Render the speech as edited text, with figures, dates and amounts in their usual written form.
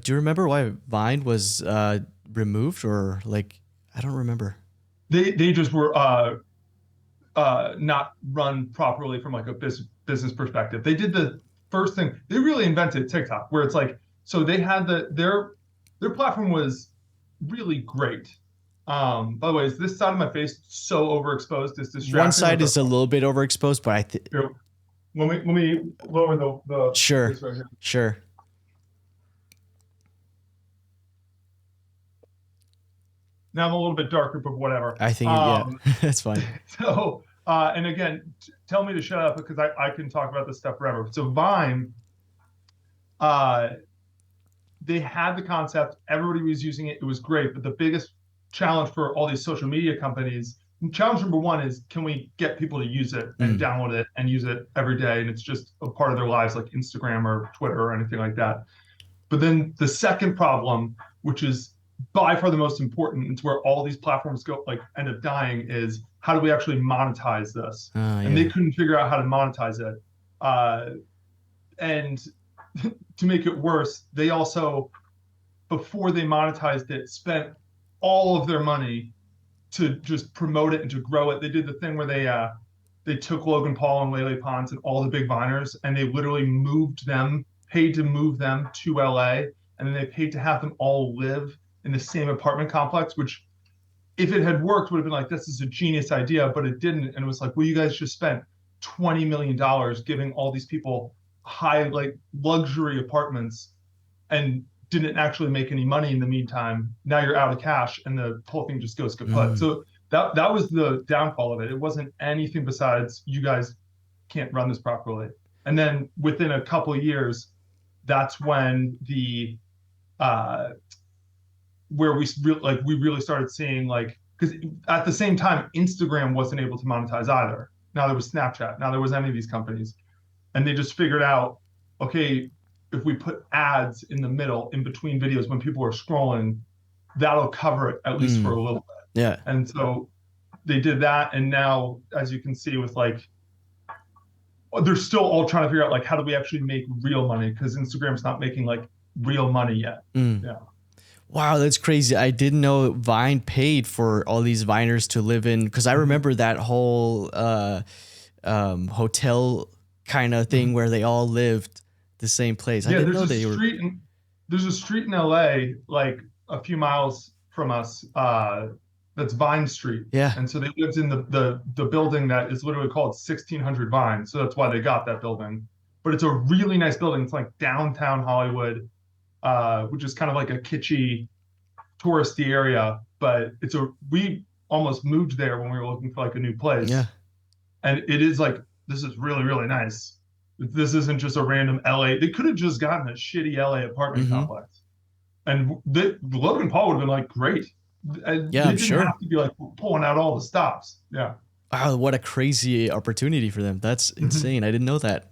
Do you remember why Vine was removed or like, I don't remember. They just were not run properly from like a business perspective. They did the first thing. They really invented TikTok, where it's like, so they had their platform was really great. By the way, is this side of my face so overexposed it's One distracting? Or side is a little bit overexposed, but here, let me lower the sure, this right here. sure. Now I'm a little bit darker, but whatever. I think, yeah, that's fine. So and again, tell me to shut up because I can talk about this stuff forever. So Vine, uh, they had the concept, everybody was using it, it was great. But the biggest challenge for all these social media companies, challenge number one is, can we get people to use it and download it and use it every day? And it's just a part of their lives, like Instagram or Twitter or anything like that. But then the second problem, which is by far the most important, it's where all these platforms go, like end up dying, is how do we actually monetize this? And they Yeah. couldn't figure out how to monetize it. And to make it worse, they also, before they monetized it, spent all of their money to just promote it and to grow it. They did the thing where they took Logan Paul and Lele Pons and all the big Viners, and they literally moved them, paid to move them to LA, and then they paid to have them all live in the same apartment complex, which if it had worked would have been like, this is a genius idea, but it didn't. And it was like, well, you guys just spent $20 million giving all these people high, like luxury apartments and didn't actually make any money in the meantime. Now you're out of cash and the whole thing just goes kaput. So that was the downfall of it. It wasn't anything besides, you guys can't run this properly. And then within a couple of years, that's when the where we really started seeing, like, because at the same time Instagram wasn't able to monetize either. Now there was Snapchat, now there was any of these companies, and they just figured out, okay, if we put ads in the middle in between videos when people are scrolling, that'll cover it at least for a little bit. Yeah. And so they did that, and now, as you can see, with like, they're still all trying to figure out like, how do we actually make real money, because Instagram's not making like real money yet. Yeah. Wow, that's crazy. I didn't know Vine paid for all these Viners to live in, because I remember that whole hotel kind of thing where they all lived the same place. I didn't know they were. There's a street in LA, like a few miles from us, that's Vine Street. Yeah. And so they lived in the building that is literally called 1600 Vine. So that's why they got that building. But it's a really nice building. It's like downtown Hollywood, which is kind of like a kitschy, touristy area. But we almost moved there when we were looking for like a new place. Yeah. And it is like, this is really, really nice. This isn't just a random LA. They could have just gotten a shitty LA apartment complex. And Logan Paul would have been like, great. And yeah, they I'm didn't sure. have to be like pulling out all the stops. Yeah. Wow, what a crazy opportunity for them. That's insane. I didn't know that.